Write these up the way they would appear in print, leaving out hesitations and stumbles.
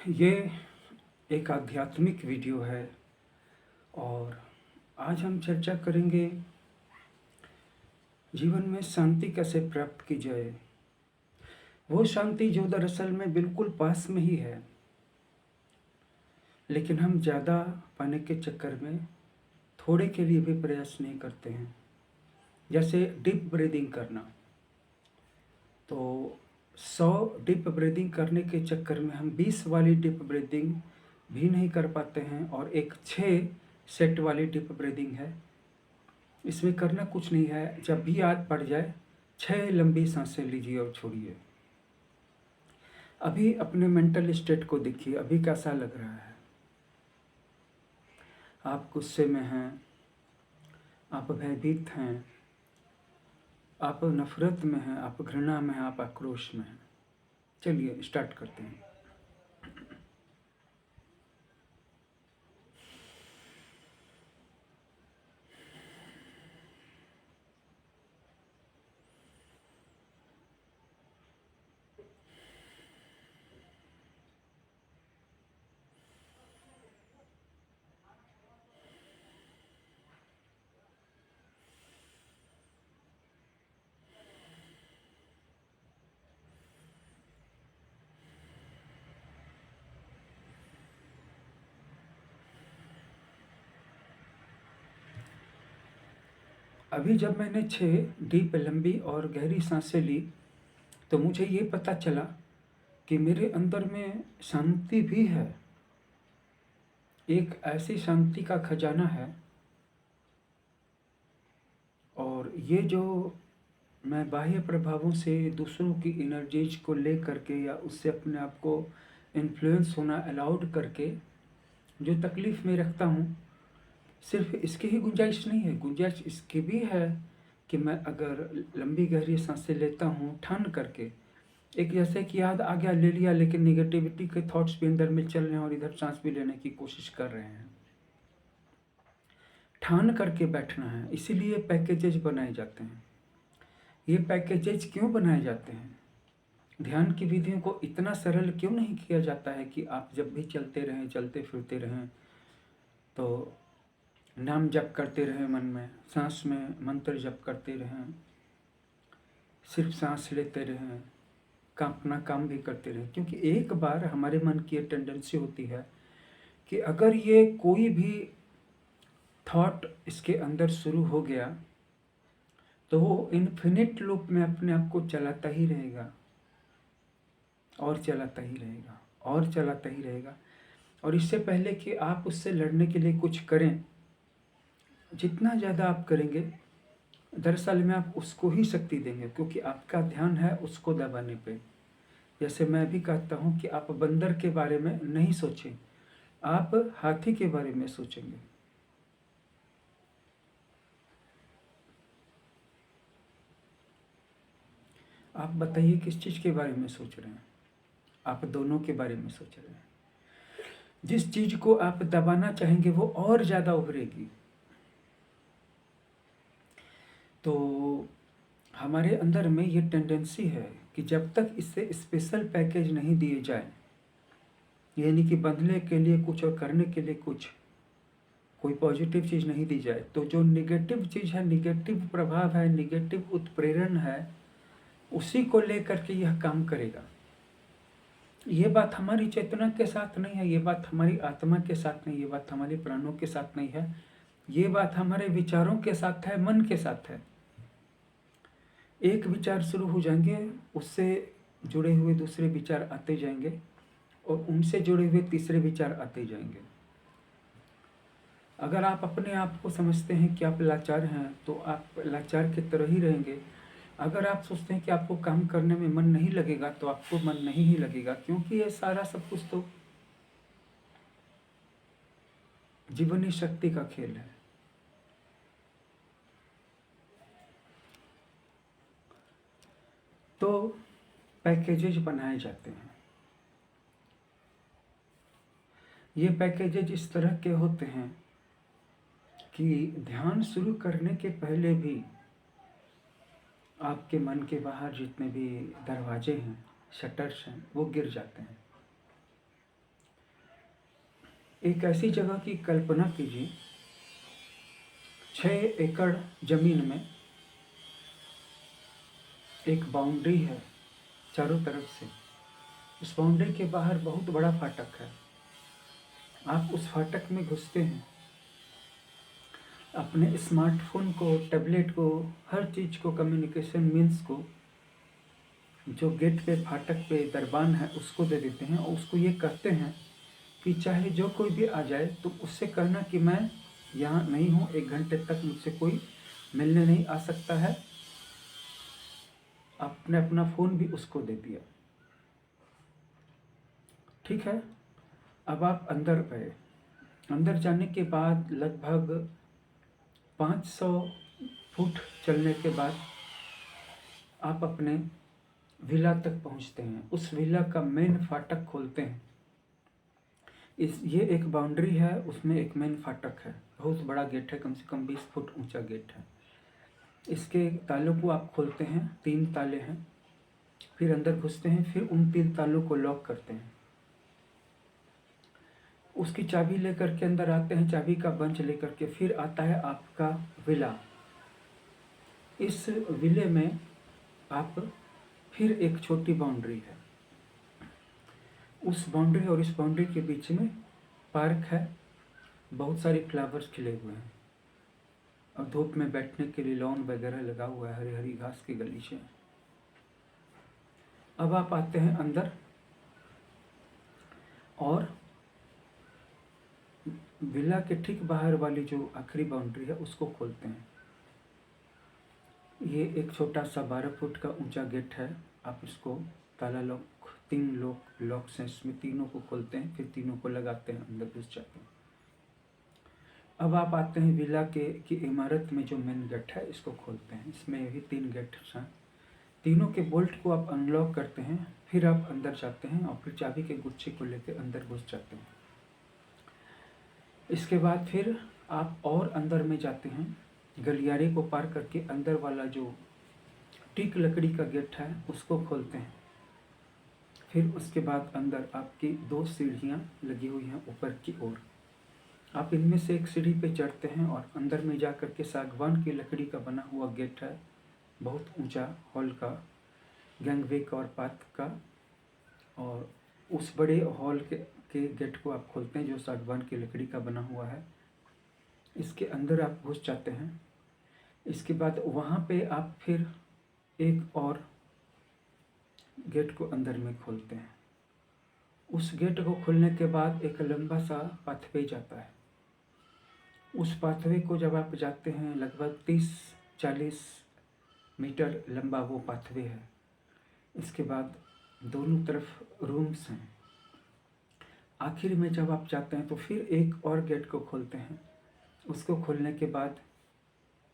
ये एक आध्यात्मिक वीडियो है और आज हम चर्चा करेंगे जीवन में शांति कैसे प्राप्त की जाए। वो शांति जो दरअसल में बिल्कुल पास में ही है, लेकिन हम ज़्यादा पाने के चक्कर में थोड़े के लिए भी प्रयास नहीं करते हैं। जैसे डीप ब्रीदिंग करना, तो 100 डीप ब्रीदिंग करने के चक्कर में हम 20 वाली डीप ब्रीदिंग भी नहीं कर पाते हैं और एक 6 सेट वाली डीप ब्रीदिंग है। इसमें करना कुछ नहीं है, जब भी याद पड़ जाए 6 लंबी सांसें लीजिए और छोड़िए। अभी अपने मेंटल स्टेट को देखिए, अभी कैसा लग रहा है। आप गुस्से में हैं, आप भयभीत हैं, आप नफरत में हैं, आप घृणा में हैं, आप आक्रोश में हैं। चलिए स्टार्ट करते हैं। अभी जब मैंने 6 डीप लंबी और गहरी सांसें ली, तो मुझे ये पता चला कि मेरे अंदर में शांति भी है। एक ऐसी शांति का खजाना है, और ये जो मैं बाह्य प्रभावों से दूसरों की एनर्जीज को ले करके या उससे अपने आप को इन्फ्लुएंस होना अलाउड करके जो तकलीफ़ में रखता हूँ, सिर्फ इसकी ही गुंजाइश नहीं है, गुंजाइश इसकी भी है कि मैं अगर लंबी गहरी सांसें लेता हूँ ठान करके, एक जैसे कि याद आ गया ले लिया, लेकिन निगेटिविटी के थॉट्स भी अंदर में चल रहे हैं और इधर सांस भी लेने की कोशिश कर रहे हैं। ठान करके बैठना है, इसीलिए पैकेजेज बनाए जाते हैं। ये पैकेजेज क्यों बनाए जाते हैं? ध्यान की विधियों को इतना सरल क्यों नहीं किया जाता है कि आप जब भी चलते रहें, चलते फिरते रहें तो नाम जप करते रहें, मन में सांस में मंत्र जप करते रहें, सिर्फ सांस लेते रहें, अपना काम भी करते रहें। क्योंकि एक बार हमारे मन की ये टेंडेंसी होती है कि अगर ये कोई भी थॉट इसके अंदर शुरू हो गया तो वो इन्फिनिट लूप में अपने आप को चलाता ही रहेगा और चलाता ही रहेगा और चलाता ही रहेगा। और इससे पहले कि आप उससे लड़ने के लिए कुछ करें, जितना ज़्यादा आप करेंगे दरअसल में आप उसको ही शक्ति देंगे, क्योंकि आपका ध्यान है उसको दबाने पे। जैसे मैं भी कहता हूँ कि आप बंदर के बारे में नहीं सोचें, आप हाथी के बारे में सोचेंगे। आप बताइए किस चीज़ के बारे में सोच रहे हैं? आप दोनों के बारे में सोच रहे हैं। जिस चीज़ को आप दबाना चाहेंगे वो और ज़्यादा उभरेगी। तो हमारे अंदर में ये टेंडेंसी है कि जब तक इससे स्पेशल पैकेज नहीं दिए जाए, यानी कि बदलने के लिए कुछ और करने के लिए कुछ, कोई पॉजिटिव चीज़ नहीं दी जाए, तो जो निगेटिव चीज़ है, निगेटिव प्रभाव है, निगेटिव उत्प्रेरण है, उसी को लेकर के यह काम करेगा। ये बात हमारी चेतना के साथ नहीं है, ये बात हमारी आत्मा के साथ नहीं, ये बात हमारे प्राणों के साथ नहीं है, ये बात हमारे विचारों के साथ है, मन के साथ है। एक विचार शुरू हो जाएंगे, उससे जुड़े हुए दूसरे विचार आते जाएंगे और उनसे जुड़े हुए तीसरे विचार आते जाएंगे। अगर आप अपने आप को समझते हैं कि आप लाचार हैं, तो आप लाचार की तरह ही रहेंगे। अगर आप सोचते हैं कि आपको काम करने में मन नहीं लगेगा, तो आपको मन नहीं ही लगेगा, क्योंकि ये सारा सब कुछ तो जीवनी शक्ति का खेल है। तो पैकेजेज बनाए जाते हैं। ये पैकेजेज इस तरह के होते हैं कि ध्यान शुरू करने के पहले भी आपके मन के बाहर जितने भी दरवाजे हैं, शटर्स हैं, वो गिर जाते हैं। एक ऐसी जगह की कल्पना कीजिए, 6 एकड़ जमीन में एक बाउंड्री है चारों तरफ से। उस बाउंड्री के बाहर बहुत बड़ा फाटक है। आप उस फाटक में घुसते हैं, अपने स्मार्टफोन को, टैबलेट को, हर चीज़ को, कम्युनिकेशन मीन्स को जो गेट पे, फाटक पे दरबान है उसको दे देते हैं और उसको ये कहते हैं कि चाहे जो कोई भी आ जाए तो उससे कहना कि मैं यहाँ नहीं हूँ, 1 घंटे तक मुझसे कोई मिलने नहीं आ सकता है। आपने अपना फ़ोन भी उसको दे दिया। ठीक है, अब आप अंदर गए। अंदर जाने के बाद लगभग 500 फुट चलने के बाद आप अपने विला तक पहुंचते हैं। उस विला का मेन फाटक खोलते हैं। ये एक बाउंड्री है, उसमें एक मेन फाटक है, बहुत बड़ा गेट है, कम से कम 20 फुट ऊंचा गेट है। इसके तालों को आप खोलते हैं, 3 ताले हैं। फिर अंदर घुसते हैं, फिर उन 3 तालों को लॉक करते हैं। उसकी चाबी लेकर के अंदर आते हैं, चाबी का बंच लेकर के। फिर आता है आपका विला। इस विले में आप फिर एक छोटी बाउंड्री है। उस बाउंड्री और इस बाउंड्री के बीच में पार्क है, बहुत सारे फ्लावर्स खिले हुए हैं और धूप में बैठने के लिए लॉन वगैरह लगा हुआ है, हरी हरी घास की गलीचे। अब आप आते हैं अंदर और विला के ठीक बाहर वाली जो आखिरी बाउंड्री है उसको खोलते हैं। ये एक छोटा सा 12 फुट का ऊंचा गेट है। आप इसको ताला लॉक, 3 लॉक्स हैं इसमें, तीनों को खोलते हैं, फिर तीनों को लगाते हैं, अंदर घुस जाते हैं। अब आप आते हैं विला की इमारत में जो मेन गेट है, इसको खोलते हैं। इसमें भी 3 गेट हैं। तीनों के बोल्ट को आप अनलॉक करते हैं, फिर आप अंदर जाते हैं और फिर चाबी के गुच्छे को लेकर अंदर घुस जाते हैं। इसके बाद फिर आप और अंदर में जाते हैं, गलियारे को पार करके अंदर वाला जो टीक लकड़ी का गेट है उसको खोलते हैं। फिर उसके बाद अंदर आपकी 2 सीढ़ियाँ लगी हुई हैं ऊपर की ओर। आप इनमें से एक सीढ़ी पे चढ़ते हैं और अंदर में जा कर के सागवान की लकड़ी का बना हुआ गेट है, बहुत ऊंचा हॉल का, गैंगवे का और पाथ का। और उस बड़े हॉल के गेट को आप खोलते हैं जो सागवान की लकड़ी का बना हुआ है। इसके अंदर आप घुस जाते हैं। इसके बाद वहाँ पे आप फिर एक और गेट को अंदर में खोलते हैं। उस गेट को खोलने के बाद एक लंबा सा पाथवे जाता है। उस पाथवे को जब आप जाते हैं, लगभग 30-40 मीटर लंबा वो पाथवे है। इसके बाद दोनों तरफ रूम्स हैं। आखिर में जब आप जाते हैं तो फिर एक और गेट को खोलते हैं। उसको खोलने के बाद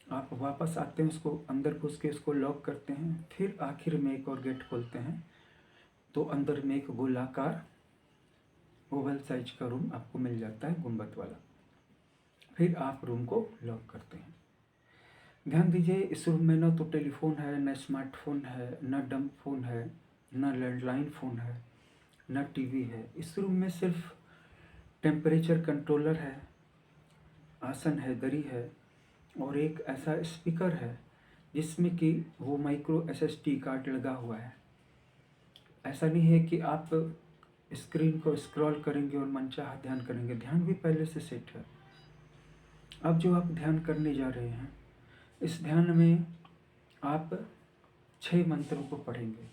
आप वापस आते हैं, उसको अंदर घुस के उसको लॉक करते हैं। फिर आखिर में एक और गेट खोलते हैं तो अंदर में एक गोलाकार ओवल साइज का रूम आपको मिल जाता है, गुंबद वाला। फिर आप रूम को लॉक करते हैं। ध्यान दीजिए, इस रूम में न तो टेलीफोन है, न स्मार्टफोन है, न डंप फोन है, न लैंडलाइन फ़ोन है, न टीवी है। इस रूम में सिर्फ टेम्परेचर कंट्रोलर है, आसन है, दरी है और एक ऐसा स्पीकर है जिसमें कि वो माइक्रो एसएसडी कार्ड लगा हुआ है। ऐसा नहीं है कि आप स्क्रीन को स्क्रॉल करेंगे और मनचाहा ध्यान करेंगे, ध्यान भी पहले से सेट है। अब जो आप ध्यान करने जा रहे हैं, इस ध्यान में आप 6 मंत्रों को पढ़ेंगे।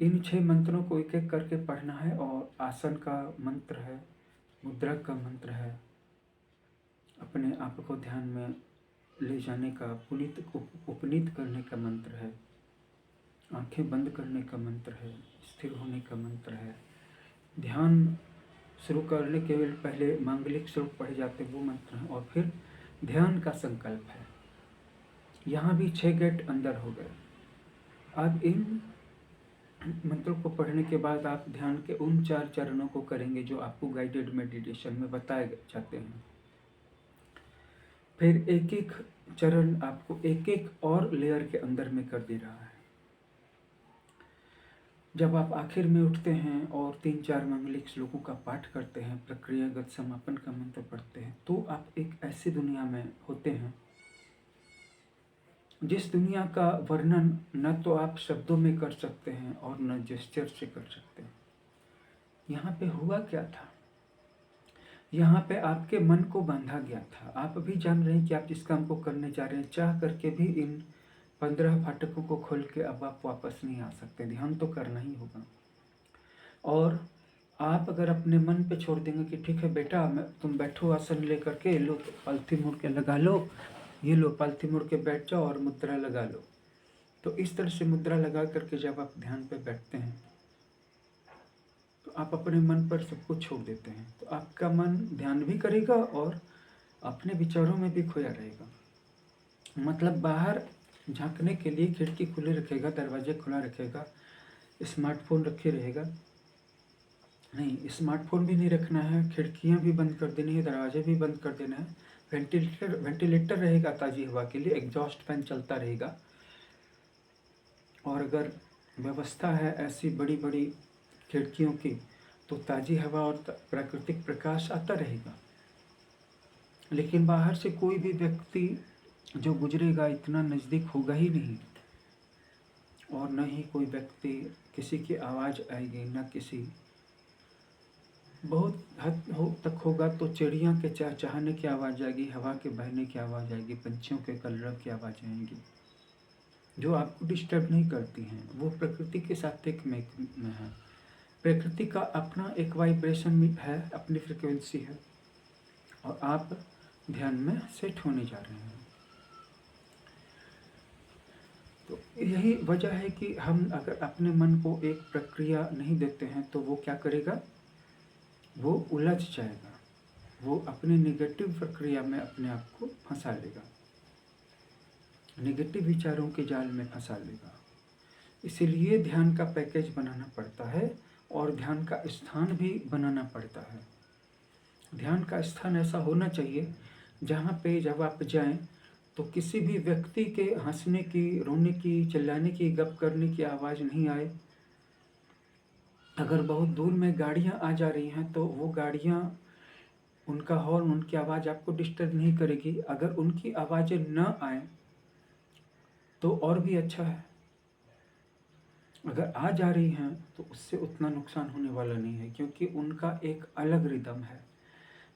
इन 6 मंत्रों को एक एक करके पढ़ना है और आसन का मंत्र है, मुद्रा का मंत्र है, अपने आप को ध्यान में ले जाने का, उपनीत करने का मंत्र है, आंखें बंद करने का मंत्र है, स्थिर होने का मंत्र है। ध्यान शुरू करने के पहले मांगलिक श्लोक पढ़े जाते हैं, वो मंत्र हैं। और फिर ध्यान का संकल्प है। यहाँ भी 6 गेट अंदर हो गए। अब इन मंत्रों को पढ़ने के बाद आप ध्यान के उन 4 चरणों को करेंगे जो आपको गाइडेड मेडिटेशन में बताए जाते हैं। फिर एक एक चरण आपको एक एक और लेयर के अंदर में कर दे रहा है। जब आप आखिर में उठते हैं और 3-4 मांगलिक श्लोकों का पाठ करते हैं, प्रक्रियागत समापन का मंत्र पढ़ते हैं, तो आप एक ऐसी दुनिया में होते हैं जिस दुनिया का वर्णन न तो आप शब्दों में कर सकते हैं और न जेस्चर से कर सकते हैं। यहाँ पे हुआ क्या था? यहाँ पे आपके मन को बांधा गया था। आप भी जान रहे हैं कि आप जिस काम को करने जा रहे हैं, चाह करके भी इन 15 फाटकों को खोल के अब आप वापस नहीं आ सकते। ध्यान तो करना ही होगा। और आप अगर अपने मन पे छोड़ देंगे कि ठीक है बेटा, तुम बैठो आसन लेकर के, लो पालथी मुड़ के लगा लो, ये लो पालथी मुड़ के बैठ जाओ और मुद्रा लगा लो। तो इस तरह से मुद्रा लगा करके जब आप ध्यान पे बैठते हैं तो आप अपने मन पर सब कुछ छोड़ देते हैं। तो आपका मन ध्यान भी करेगा और अपने विचारों में भी खोया रहेगा। मतलब बाहर झांकने के लिए खिड़की खुली रखेगा, दरवाजे खुला रखेगा, स्मार्टफोन रखे रहेगा। नहीं, स्मार्टफोन भी नहीं रखना है, खिड़कियां भी बंद कर देनी है, दरवाजे भी बंद कर देना है। वेंटिलेटर रहेगा ताज़ी हवा के लिए, एग्जॉस्ट फैन चलता रहेगा। और अगर व्यवस्था है ऐसी बड़ी बड़ी खिड़कियों की तो ताज़ी हवा और प्राकृतिक प्रकाश आता रहेगा। लेकिन बाहर से कोई भी व्यक्ति जो गुजरेगा इतना नज़दीक होगा ही नहीं, और न ही कोई व्यक्ति, किसी की आवाज़ आएगी, न किसी, बहुत हद तक होगा तो चिड़िया के चहचहाने की आवाज़ आएगी, हवा के बहने की आवाज़ आएगी, पंछियों के कलरव की आवाज़ आएंगी, जो आपको डिस्टर्ब नहीं करती हैं। वो प्रकृति के साथ एक में है। प्रकृति का अपना एक वाइब्रेशन है, अपनी फ्रिक्वेंसी है, और आप ध्यान में सेट होने जा रहे हैं। तो यही वजह है कि हम अगर अपने मन को एक प्रक्रिया नहीं देते हैं तो वो क्या करेगा? वो उलझ जाएगा, वो अपनी नेगेटिव प्रक्रिया में अपने आप को फंसा लेगा, नेगेटिव विचारों के जाल में फंसा लेगा। इसीलिए ध्यान का पैकेज बनाना पड़ता है और ध्यान का स्थान भी बनाना पड़ता है। ध्यान का स्थान ऐसा होना चाहिए जहाँ पे जब आप जाएं तो किसी भी व्यक्ति के हंसने की, रोने की, चिल्लाने की, गप करने की आवाज़ नहीं आए। अगर बहुत दूर में गाड़ियाँ आ जा रही हैं तो वो गाड़ियाँ, उनका हॉर्न, उनकी आवाज़ आपको डिस्टर्ब नहीं करेगी। अगर उनकी आवाज़ें न आए तो और भी अच्छा है। अगर आ जा रही हैं तो उससे उतना नुकसान होने वाला नहीं है, क्योंकि उनका एक अलग रिदम है।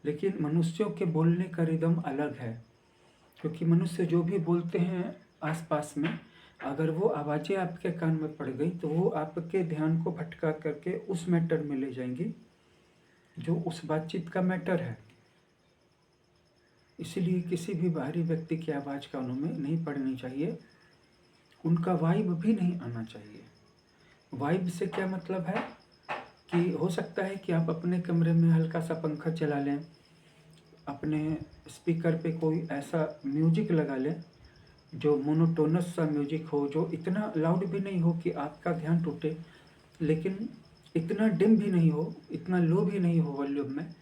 लेकिन मनुष्यों के बोलने का रिदम अलग है, क्योंकि मनुष्य जो भी बोलते हैं आसपास में, अगर वो आवाज़ें आपके कान में पड़ गई तो वो आपके ध्यान को भटका करके उस मैटर में ले जाएंगी जो उस बातचीत का मैटर है। इसीलिए किसी भी बाहरी व्यक्ति की आवाज़ कानों में नहीं पड़नी चाहिए, उनका वाइब भी नहीं आना चाहिए। वाइब से क्या मतलब है कि हो सकता है कि आप अपने कमरे में हल्का सा पंखा चला लें, अपने स्पीकर पे कोई ऐसा म्यूजिक लगा लें जो मोनोटोनस सा म्यूजिक हो, जो इतना लाउड भी नहीं हो कि आपका ध्यान टूटे, लेकिन इतना डिम भी नहीं हो, इतना लो भी नहीं हो वॉल्यूम में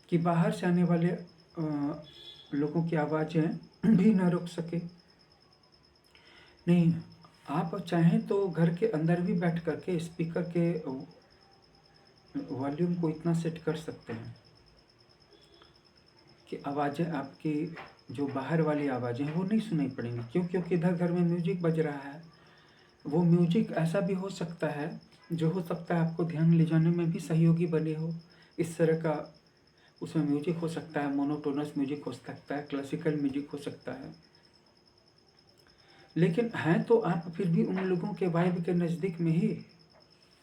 कि बाहर से आने वाले लोगों की आवाज़ें भी ना रुक सके। नहीं, आप चाहें तो घर के अंदर भी बैठ करके स्पीकर के वॉल्यूम को इतना सेट कर सकते हैं कि आवाज़ें आपकी, जो बाहर वाली आवाज़ें हैं वो नहीं सुनाई पड़ेंगी। क्यों? क्योंकि इधर घर में म्यूजिक बज रहा है। वो म्यूजिक ऐसा भी हो सकता है जो हो सकता है आपको ध्यान ले जाने में भी सहयोगी बने हो। इस तरह का उसमें म्यूजिक हो सकता है, मोनोटोनस म्यूजिक हो सकता है, क्लासिकल म्यूजिक हो सकता है। लेकिन हैं तो आप फिर भी उन लोगों के वाइब के नज़दीक में ही,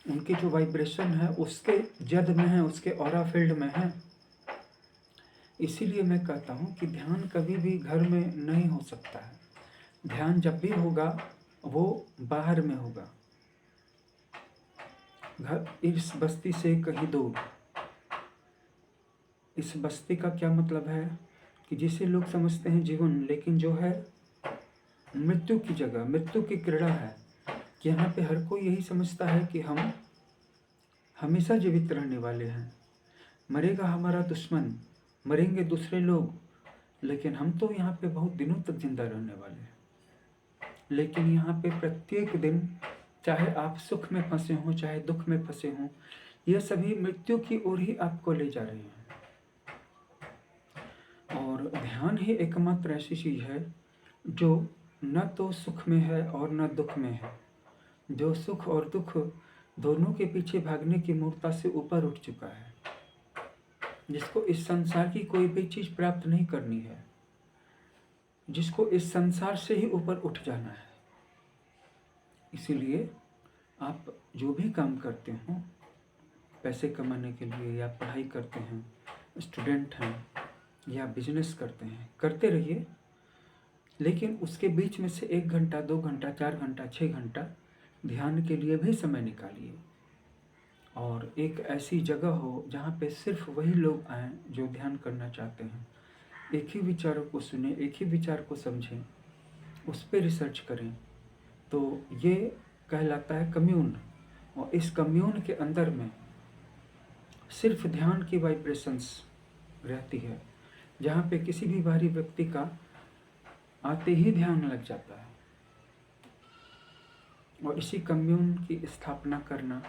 उनकी जो वाइब्रेशन है उसके जद में है, उसके ऑरा फील्ड में है। इसीलिए मैं कहता हूँ कि ध्यान कभी भी घर में नहीं हो सकता है। ध्यान जब भी होगा वो बाहर में होगा, घर इस बस्ती से कहीं दूर। इस बस्ती का क्या मतलब है कि जिसे लोग समझते हैं जीवन, लेकिन जो है मृत्यु की जगह, मृत्यु की क्रीड़ा है कि यहाँ पे हर कोई यही समझता है कि हम हमेशा जीवित रहने वाले हैं। मरेगा हमारा दुश्मन, मरेंगे दूसरे लोग, लेकिन हम तो यहाँ पे बहुत दिनों तक जिंदा रहने वाले हैं। लेकिन यहाँ पे प्रत्येक दिन चाहे आप सुख में फंसे हों, चाहे दुख में फंसे हों, ये सभी मृत्यु की ओर ही आपको ले जा रहे हैं। और ध्यान ही एकमात्र ऐसी चीज है जो न तो सुख में है और न दुख में है, जो सुख और दुख दोनों के पीछे भागने की मूर्ता से ऊपर उठ चुका है, जिसको इस संसार की कोई भी चीज प्राप्त नहीं करनी है, जिसको इस संसार से ही ऊपर उठ जाना है। इसीलिए आप जो भी काम करते हो, पैसे कमाने के लिए या पढ़ाई करते हैं, स्टूडेंट हैं या बिजनेस करते हैं, करते रहिए, लेकिन उसके बीच में से 1 घंटा, 2 घंटा, 4 घंटा, 6 घंटा ध्यान के लिए भी समय निकालिए। और एक ऐसी जगह हो जहाँ पे सिर्फ वही लोग आएँ जो ध्यान करना चाहते हैं। एक ही विचारों को सुने, एक ही विचार को समझें, उस पर रिसर्च करें, तो ये कहलाता है कम्यून। और इस कम्यून के अंदर में सिर्फ ध्यान की वाइब्रेशंस रहती है, जहाँ पे किसी भी बाहरी व्यक्ति का आते ही ध्यान लग जाता है। और इसी कम्यून की स्थापना करना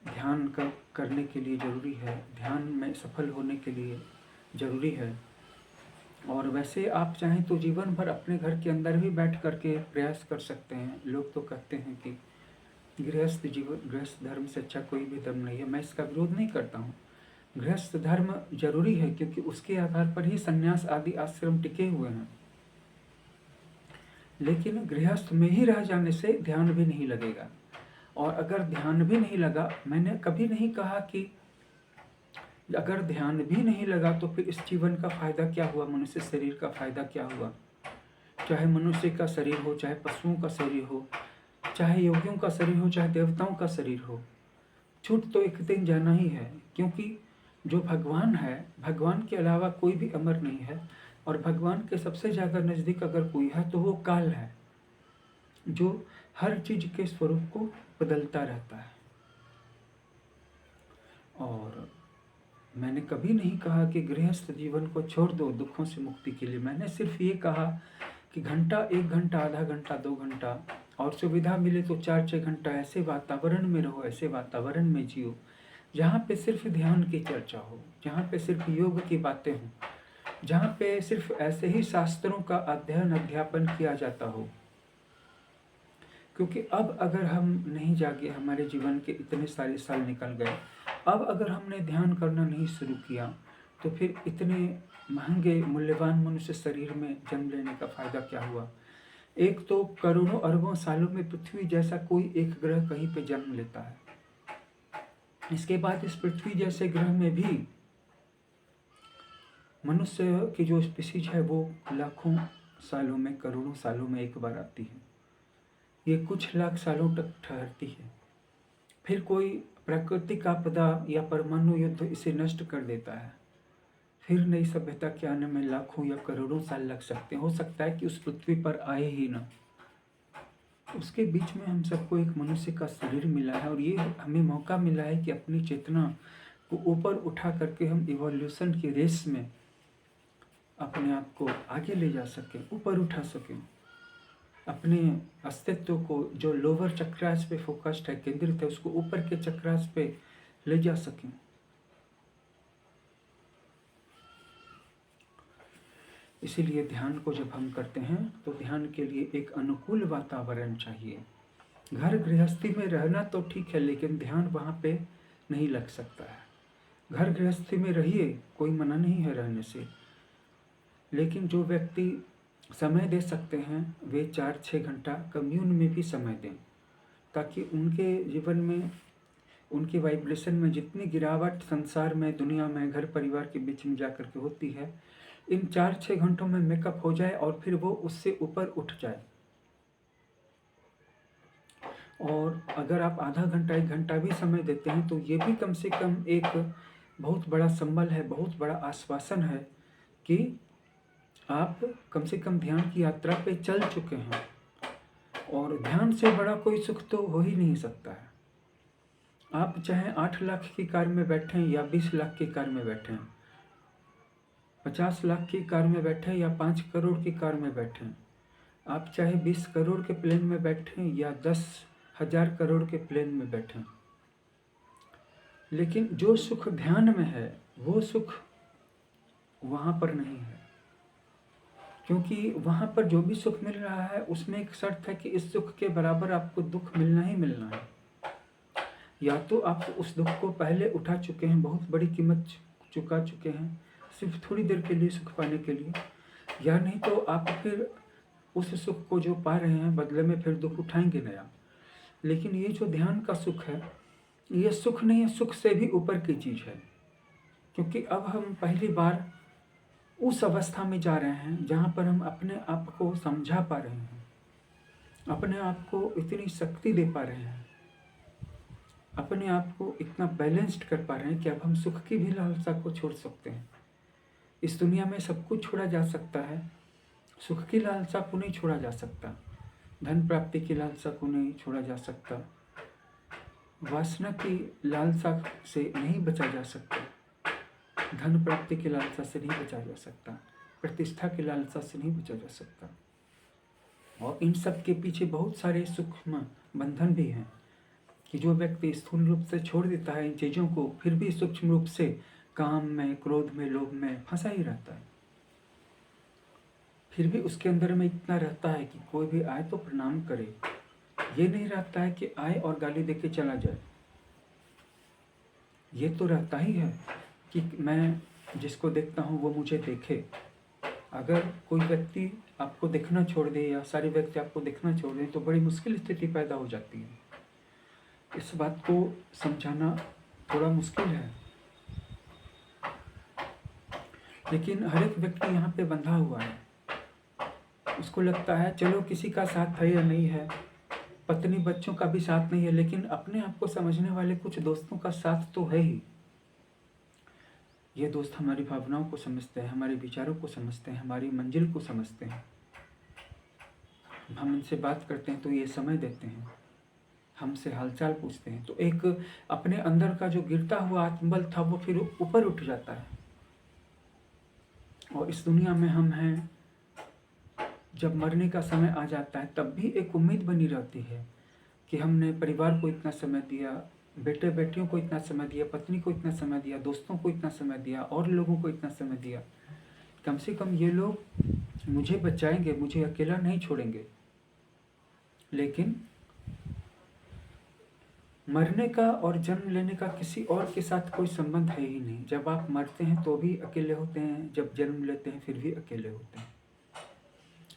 ध्यान करने के लिए ज़रूरी है, ध्यान में सफल होने के लिए ज़रूरी है। और वैसे आप चाहें तो जीवन भर अपने घर के अंदर भी बैठ करके प्रयास कर सकते हैं। लोग तो कहते हैं कि गृहस्थ धर्म से अच्छा कोई भी धर्म नहीं है। मैं इसका विरोध नहीं करता हूँ। गृहस्थ धर्म जरूरी है, क्योंकि उसके आधार पर ही संन्यास आदि आश्रम टिके हुए हैं। लेकिन गृहस्थ में ही रह जाने से ध्यान भी नहीं लगेगा। और अगर ध्यान भी नहीं लगा, मैंने कभी नहीं कहा कि अगर ध्यान भी नहीं लगा तो फिर इस जीवन का फायदा क्या हुआ, मनुष्य शरीर का फायदा क्या हुआ। चाहे मनुष्य का शरीर हो, चाहे पशुओं का शरीर हो, चाहे योगियों का शरीर हो, चाहे देवताओं का शरीर हो, छूट तो एक दिन जाना ही है। क्योंकि जो भगवान है, भगवान के अलावा कोई भी अमर नहीं है। और भगवान के सबसे ज़्यादा नज़दीक अगर कोई है तो वो काल है, जो हर चीज़ के स्वरूप को बदलता रहता है। और मैंने कभी नहीं कहा कि गृहस्थ जीवन को छोड़ दो दुखों से मुक्ति के लिए। मैंने सिर्फ ये कहा कि घंटा, 1 घंटा, आधा घंटा, 2 घंटा, और सुविधा मिले तो 4-6 घंटा ऐसे वातावरण में रहो, ऐसे वातावरण में जियो जहाँ पे सिर्फ ध्यान की चर्चा हो, जहाँ पे सिर्फ योग की बातें हों, जहाँ पे सिर्फ ऐसे ही शास्त्रों का अध्ययन अध्यापन किया जाता हो। क्योंकि अब अगर हम नहीं जागे, हमारे जीवन के इतने सारे साल निकल गए, अब अगर हमने ध्यान करना नहीं शुरू किया तो फिर इतने महंगे मूल्यवान मनुष्य शरीर में जन्म लेने का फायदा क्या हुआ। एक तो करोड़ों अरबों सालों में पृथ्वी जैसा कोई एक ग्रह कहीं पे जन्म लेता है। इसके बाद इस पृथ्वी जैसे ग्रह में भी मनुष्य की जो स्पीशीज है वो लाखों सालों में, करोड़ों सालों में एक बार आती है। ये कुछ लाख सालों तक ठहरती है, फिर कोई प्राकृतिक आपदा या परमाणु युद्ध इसे नष्ट कर देता है, फिर नई सभ्यता के आने में लाखों या करोड़ों साल लग सकते हैं। हो सकता है कि उस पृथ्वी पर आए ही ना। उसके बीच में हम सबको एक मनुष्य का शरीर मिला है, और ये हमें मौका मिला है कि अपनी चेतना को ऊपर उठा करके हम इवोल्यूशन की रेस में अपने आप को आगे ले जा सकें, ऊपर उठा सकें, अपने अस्तित्व को जो लोअर चक्रास पे फोकस्ड है, केंद्रित है, उसको ऊपर के चक्रास पे ले जा सकें। इसीलिए ध्यान को जब हम करते हैं तो ध्यान के लिए एक अनुकूल वातावरण चाहिए। घर गृहस्थी में रहना तो ठीक है, लेकिन ध्यान वहाँ पे नहीं लग सकता है। घर गृहस्थी में रहिए, कोई मना नहीं है रहने से, लेकिन जो व्यक्ति समय दे सकते हैं वे 4-6 घंटा कम्यून में भी समय दें, ताकि उनके जीवन में, उनके वाइब्रेशन में जितनी गिरावट संसार में, दुनिया में, घर परिवार के बीच में जाकर के होती है, इन 4-6 घंटों में मेकअप हो जाए और फिर वो उससे ऊपर उठ जाए। और अगर आप आधा घंटा, 1 घंटा भी समय देते हैं तो ये भी कम से कम एक बहुत बड़ा संबल है, बहुत बड़ा आश्वासन है कि आप कम से कम ध्यान की यात्रा पे चल चुके हैं। और ध्यान से बड़ा कोई सुख तो हो ही नहीं सकता है। आप चाहे 8 लाख की कार में बैठें या 20 लाख की कार में बैठें, 50 लाख की कार में बैठें या 5 करोड़ की कार में बैठें, आप चाहे 20 करोड़ के प्लेन में बैठें या 10,000 करोड़ के प्लेन में बैठें, लेकिन जो सुख ध्यान में है वो सुख वहाँ पर नहीं है। क्योंकि वहाँ पर जो भी सुख मिल रहा है उसमें एक शर्त है कि इस सुख के बराबर आपको दुख मिलना ही मिलना है। या तो आप उस दुख को पहले उठा चुके हैं, बहुत बड़ी कीमत चुका चुके हैं सिर्फ थोड़ी देर के लिए सुख पाने के लिए, या नहीं तो आप फिर उस सुख को जो पा रहे हैं बदले में फिर दुख उठाएंगे नया। लेकिन ये जो ध्यान का सुख है, ये सुख नहीं है, सुख से भी ऊपर की चीज़ है। क्योंकि अब हम पहली बार उस अवस्था में जा रहे हैं जहाँ पर हम अपने आप को समझा पा रहे हैं, अपने आप को इतनी शक्ति दे पा रहे हैं, अपने आप को इतना बैलेंस्ड कर पा रहे हैं कि अब हम सुख की भी लालसा को छोड़ सकते हैं। इस दुनिया में सब कुछ छोड़ा जा सकता है, सुख की लालसा को नहीं छोड़ा जा सकता, धन प्राप्ति की लालसा को नहीं छोड़ा जा सकता, वासना की लालसा से नहीं बचा जा सकता, धन प्राप्ति की लालसा से नहीं बचा जा सकता, प्रतिष्ठा की लालसा से नहीं बचा जा सकता। और इन सब के पीछे बहुत सारे सूक्ष्म बंधन भी हैं कि जो व्यक्ति स्थूल रूप से छोड़ देता है इन चीज़ों को, फिर भी सूक्ष्म रूप से काम में, क्रोध में, लोभ में फंसा ही रहता है। फिर भी उसके अंदर में इतना रहता है कि कोई भी आए तो प्रणाम करे, ये नहीं रहता है कि आए और गाली देके चला जाए। ये तो रहता ही है कि मैं जिसको देखता हूँ वो मुझे देखे। अगर कोई व्यक्ति आपको देखना छोड़ दे या सारे व्यक्ति आपको देखना छोड़ दें तो बड़ी मुश्किल स्थिति पैदा हो जाती है। इस बात को समझाना थोड़ा मुश्किल है, लेकिन हर एक व्यक्ति यहाँ पे बंधा हुआ है। उसको लगता है चलो किसी का साथ है या नहीं है, पत्नी बच्चों का भी साथ नहीं है, लेकिन अपने आप को समझने वाले कुछ दोस्तों का साथ तो है ही। ये दोस्त हमारी भावनाओं को समझते हैं, हमारे विचारों को समझते हैं, हमारी मंजिल को समझते हैं। हम उनसे बात करते हैं तो ये समय देते हैं, हमसे हालचाल पूछते हैं, तो एक अपने अंदर का जो गिरता हुआ आत्मबल था वो फिर ऊपर उठ जाता है। और इस दुनिया में हम हैं, जब मरने का समय आ जाता है तब भी एक उम्मीद बनी रहती है कि हमने परिवार को इतना समय दिया, बेटे बेटियों को इतना समय दिया, पत्नी को इतना समय दिया, दोस्तों को इतना समय दिया, और लोगों को इतना समय दिया, कम से कम ये लोग मुझे बचाएंगे, मुझे अकेला नहीं छोड़ेंगे। लेकिन मरने का और जन्म लेने का किसी और के साथ कोई संबंध है ही नहीं। जब आप मरते हैं तो भी अकेले होते हैं, जब जन्म लेते हैं फिर भी अकेले होते हैं।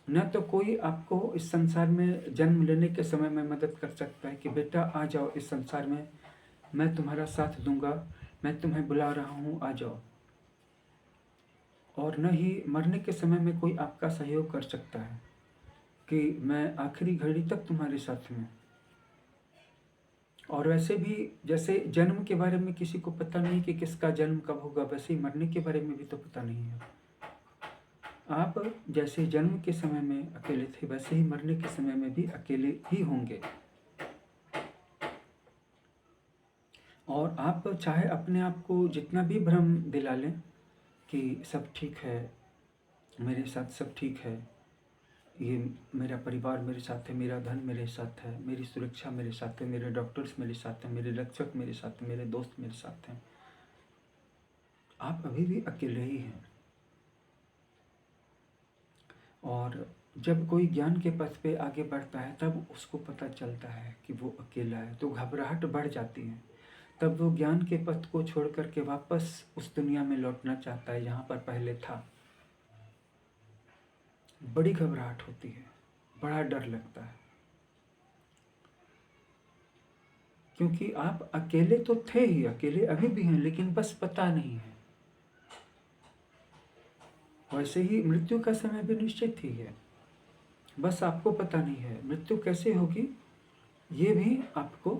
न तो कोई आपको इस संसार में जन्म लेने के समय में मदद कर सकता है कि बेटा आ जाओ इस संसार में, मैं तुम्हारा साथ दूंगा, मैं तुम्हें बुला रहा हूँ, आ जाओ। और न ही मरने के समय में कोई आपका सहयोग कर सकता है कि मैं आखिरी घड़ी तक तुम्हारे साथ में। और वैसे भी जैसे जन्म के बारे में किसी को पता नहीं कि किसका जन्म कब होगा, वैसे ही मरने के बारे में भी तो पता नहीं है। आप जैसे जन्म के समय में अकेले थे वैसे ही मरने के समय में भी अकेले ही होंगे। और आप चाहे अपने आप को जितना भी भ्रम दिला लें कि सब ठीक है, मेरे साथ सब ठीक है, ये मेरा परिवार मेरे साथ है, मेरा धन मेरे साथ है, मेरी सुरक्षा मेरे साथ है, मेरे डॉक्टर्स मेरे साथ हैं, मेरे रक्षक मेरे साथ हैं, मेरे दोस्त मेरे साथ हैं, आप अभी भी अकेले ही हैं। और जब कोई ज्ञान के पथ पे आगे बढ़ता है तब उसको पता चलता है कि वो अकेला है, तो घबराहट बढ़ जाती है। तब वो ज्ञान के पथ को छोड़ करके वापस उस दुनिया में लौटना चाहता है जहाँ पर पहले था। बड़ी घबराहट होती है, बड़ा डर लगता है, क्योंकि आप अकेले तो थे ही, अकेले अभी भी हैं, लेकिन बस पता नहीं है। वैसे ही मृत्यु का समय भी निश्चित ही है, बस आपको पता नहीं है मृत्यु कैसे होगी, ये भी आपको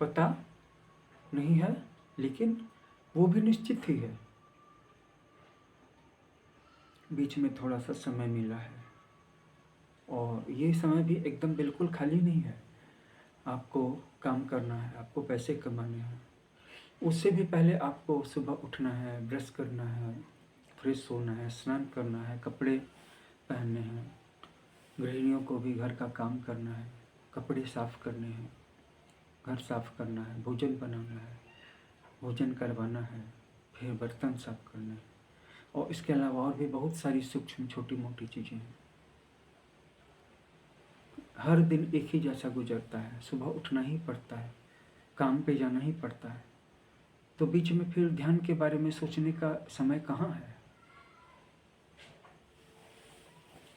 पता नहीं है, लेकिन वो भी निश्चित ही है। बीच में थोड़ा सा समय मिला है और ये समय भी एकदम बिल्कुल खाली नहीं है। आपको काम करना है, आपको पैसे कमाने हैं, उससे भी पहले आपको सुबह उठना है, ब्रश करना है, फ्रेश होना है, स्नान करना है, कपड़े पहनने हैं, गृहिणियों को भी घर का काम करना है, कपड़े साफ करने हैं, घर साफ करना है, भोजन बनाना है, भोजन करवाना है, फिर बर्तन साफ करना है, और इसके अलावा और भी बहुत सारी सूक्ष्म छोटी मोटी चीज़ें हैं। हर दिन एक ही जैसा गुजरता है, सुबह उठना ही पड़ता है, काम पे जाना ही पड़ता है, तो बीच में फिर ध्यान के बारे में सोचने का समय कहाँ है।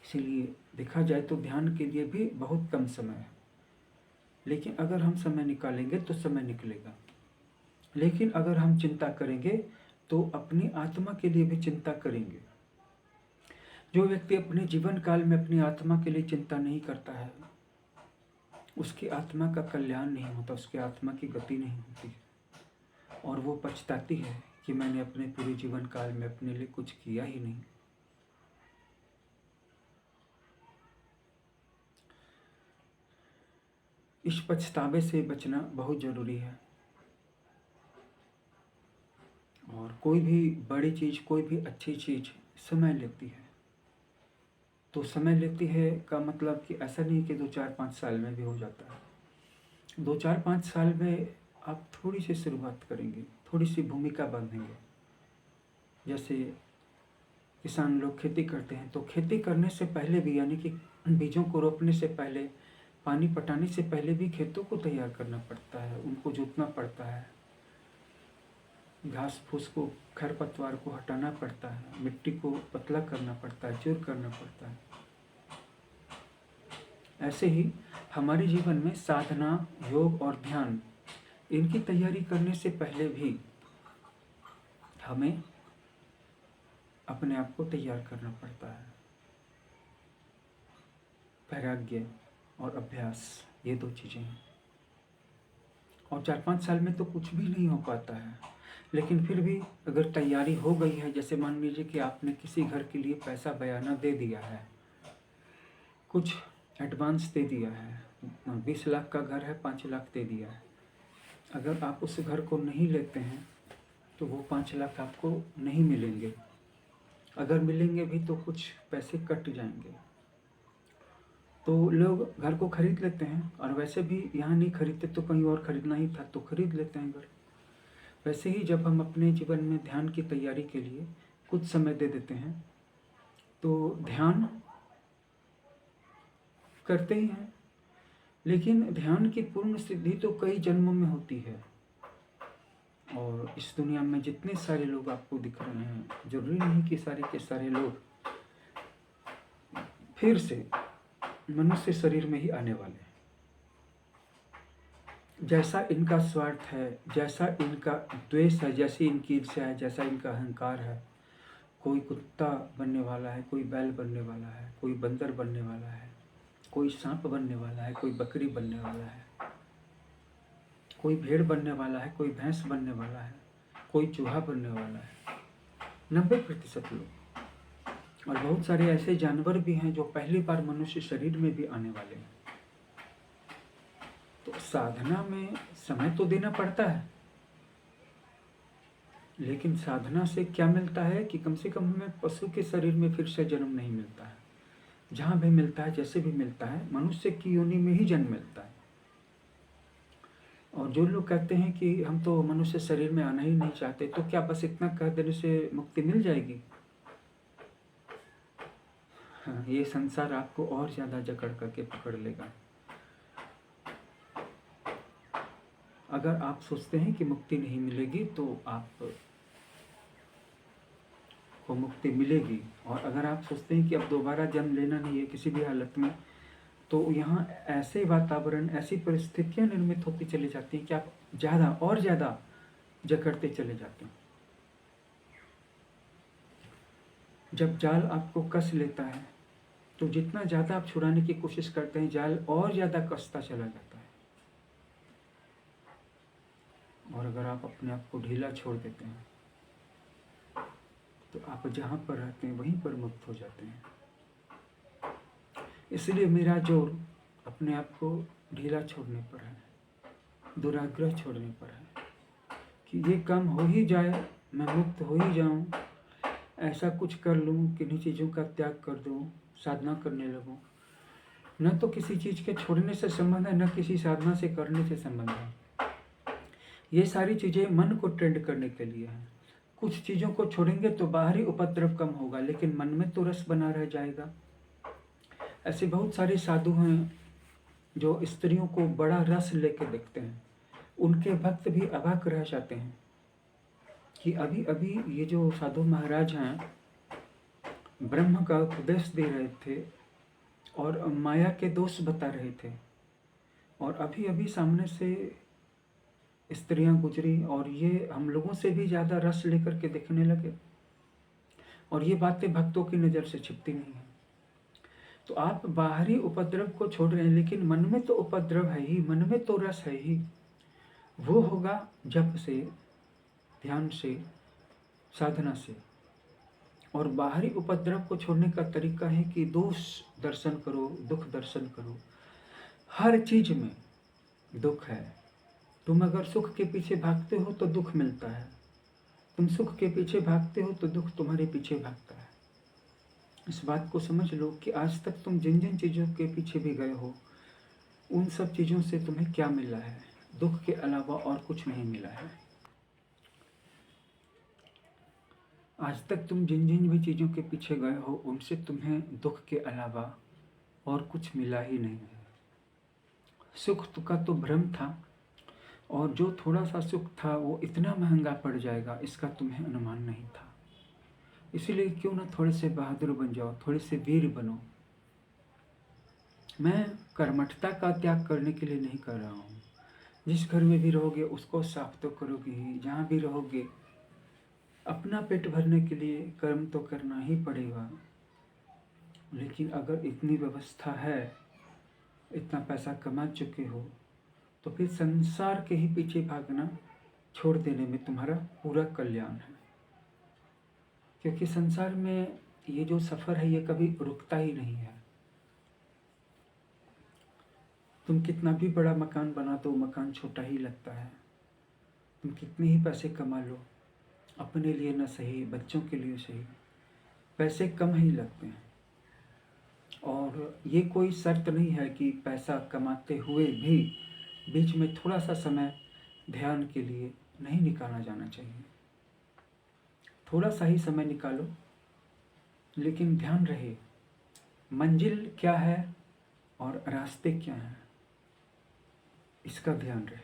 इसीलिए देखा जाए तो ध्यान के लिए भी बहुत कम समय है, लेकिन अगर हम समय निकालेंगे तो समय निकलेगा। लेकिन अगर हम चिंता करेंगे तो अपनी आत्मा के लिए भी चिंता करेंगे। जो व्यक्ति अपने जीवन काल में अपनी आत्मा के लिए चिंता नहीं करता है, उसकी आत्मा का कल्याण नहीं होता, उसकी आत्मा की गति नहीं होती, और वो पछताती है कि मैंने अपने पूरे जीवन काल में अपने लिए कुछ किया ही नहीं। इस पछतावे से बचना बहुत ज़रूरी है। और कोई भी बड़ी चीज़, कोई भी अच्छी चीज़ समय लेती है। तो समय लेती है का मतलब कि ऐसा नहीं कि 2-4-5 साल में भी हो जाता है। 2-4-5 साल में आप थोड़ी सी शुरुआत करेंगे, थोड़ी सी भूमिका बांधेंगे। जैसे किसान लोग खेती करते हैं, तो खेती करने से पहले भी, यानी कि बीजों को रोपने से पहले, पानी पटाने से पहले भी खेतों को तैयार करना पड़ता है, उनको जोतना पड़ता है, घास फूस को, खरपतवार को हटाना पड़ता है, मिट्टी को पतला करना पड़ता है, चूर करना पड़ता है। ऐसे ही हमारे जीवन में साधना, योग और ध्यान, इनकी तैयारी करने से पहले भी हमें अपने आप को तैयार करना पड़ता है। वैराग्य और अभ्यास, ये 2 चीज़ें हैं। और 4-5 साल में तो कुछ भी नहीं हो पाता है, लेकिन फिर भी अगर तैयारी हो गई है, जैसे मान लीजिए कि आपने किसी घर के लिए पैसा बयाना दे दिया है, कुछ एडवांस दे दिया है, 20 लाख का घर है, 5 लाख दे दिया है। अगर आप उस घर को नहीं लेते हैं तो वो 5 लाख आपको नहीं मिलेंगे। अगर मिलेंगे भी तो कुछ पैसे कट जाएंगे। तो लोग घर को खरीद लेते हैं, और वैसे भी यहाँ नहीं खरीदते तो कहीं और खरीदना ही था तो खरीद लेते हैं घर। वैसे ही जब हम अपने जीवन में ध्यान की तैयारी के लिए कुछ समय दे देते हैं तो ध्यान करते ही हैं, लेकिन ध्यान की पूर्ण सिद्धि तो कई जन्मों में होती है। और इस दुनिया में जितने सारे लोग आपको दिख रहे हैं, जरूरी नहीं कि सारे के सारे लोग फिर से मनुष्य शरीर में ही आने वाले हैं। जैसा इनका स्वार्थ है, जैसा इनका द्वेष है, जैसी इनकी ईर्ष्या है, जैसा इनका अहंकार है, कोई कुत्ता बनने वाला है, कोई बैल बनने वाला है, कोई बंदर बनने वाला है, कोई सांप बनने वाला है, कोई बकरी बनने वाला है, कोई भेड़ बनने वाला है, कोई भैंस बनने वाला है, कोई चूहा बनने वाला है। 90% लोग। और बहुत सारे ऐसे जानवर भी हैं जो पहली बार मनुष्य शरीर में भी आने वाले हैं। तो साधना में समय तो देना पड़ता है, लेकिन साधना से क्या मिलता है कि कम से कम हमें पशु के शरीर में फिर से जन्म नहीं मिलता है। जहाँ भी मिलता है, जैसे भी मिलता है, मनुष्य की योनि में ही जन्म मिलता है। और जो लोग कहते हैं कि हम तो मनुष्य शरीर में आना ही नहीं चाहते, तो क्या बस इतना कह देने से मुक्ति मिल जाएगी? हाँ, ये संसार आपको और ज़्यादा जकड़ करके पकड़ लेगा। अगर आप सोचते हैं कि मुक्ति नहीं मिलेगी तो आप को मुक्ति मिलेगी, और अगर आप सोचते हैं कि अब दोबारा जन्म लेना नहीं है किसी भी हालत में, तो यहाँ ऐसे वातावरण, ऐसी परिस्थितियाँ निर्मित होती चली जाती हैं कि आप ज़्यादा और ज़्यादा जकड़ते चले जाते हैं। जब जाल आपको कस लेता है तो जितना ज़्यादा आप छुड़ाने की कोशिश करते हैं, जाल और ज़्यादा कसता चला जाता है। और अगर आप अपने आप को ढीला छोड़ देते हैं तो आप जहाँ पर रहते हैं वहीं पर मुक्त हो जाते हैं। इसलिए मेरा जोर अपने आप को ढीला छोड़ने पर है, दुराग्रह छोड़ने पर है, कि ये काम हो ही जाए, मैं मुक्त हो ही जाऊं, ऐसा कुछ कर लूं कि इन्हीं चीज़ों का त्याग कर दूं, साधना करने लगूं। न तो किसी चीज़ के छोड़ने से संबंध है, न किसी साधना से करने से संबंध है। ये सारी चीज़ें मन को ट्रेंड करने के लिए हैं। कुछ चीज़ों को छोड़ेंगे तो बाहरी उपद्रव कम होगा, लेकिन मन में तो रस बना रह जाएगा। ऐसे बहुत सारे साधु हैं जो स्त्रियों को बड़ा रस लेके देखते हैं। उनके भक्त भी अवाक रह जाते हैं कि अभी अभी ये जो साधु महाराज हैं ब्रह्म का उपदेश दे रहे थे और माया के दोष बता रहे थे, और अभी अभी सामने से स्त्रियां गुजरी और ये हम लोगों से भी ज़्यादा रस लेकर के देखने लगे, और ये बातें भक्तों की नज़र से छिपती नहीं है। तो आप बाहरी उपद्रव को छोड़ रहे हैं, लेकिन मन में तो उपद्रव है ही, मन में तो रस है ही। वो होगा जप से, ध्यान से, साधना से। और बाहरी उपद्रव को छोड़ने का तरीका है कि दोष दर्शन करो, दुख दर्शन करो। हर चीज में दुख है। तुम अगर सुख के पीछे भागते हो तो दुख मिलता है, तुम सुख के पीछे भागते हो तो दुख तुम्हारे पीछे भागता है। इस बात को समझ लो कि आज तक तुम जिन जिन चीज़ों के पीछे भी गए हो, उन सब चीज़ों से तुम्हें क्या मिला है? दुख के अलावा और कुछ नहीं मिला है। आज तक तुम जिन जिन भी चीज़ों के पीछे गए हो, उनसे तुम्हें दुख के अलावा और कुछ मिला ही नहीं है। सुख का तो भ्रम था, और जो थोड़ा सा सुख था वो इतना महंगा पड़ जाएगा इसका तुम्हें अनुमान नहीं था। इसीलिए क्यों ना थोड़े से बहादुर बन जाओ, थोड़े से वीर बनो। मैं कर्मठता का त्याग करने के लिए नहीं कर रहा हूँ। जिस घर में भी रहोगे उसको साफ तो करोगे ही, जहाँ भी रहोगे अपना पेट भरने के लिए कर्म तो करना ही पड़ेगा। लेकिन अगर इतनी व्यवस्था है, इतना पैसा कमा चुके हो, तो फिर संसार के ही पीछे भागना छोड़ देने में तुम्हारा पूरा कल्याण है। क्योंकि संसार में ये जो सफ़र है ये कभी रुकता ही नहीं है। तुम कितना भी बड़ा मकान बना दो, मकान छोटा ही लगता है। तुम कितने ही पैसे कमा लो, अपने लिए न सही, बच्चों के लिए सही, पैसे कम ही लगते हैं। और ये कोई शर्त नहीं है कि पैसा कमाते हुए भी बीच में थोड़ा सा समय ध्यान के लिए नहीं निकाला जाना चाहिए। थोड़ा सा ही समय निकालो, लेकिन ध्यान रहे मंजिल क्या है और रास्ते क्या हैं, इसका ध्यान रहे।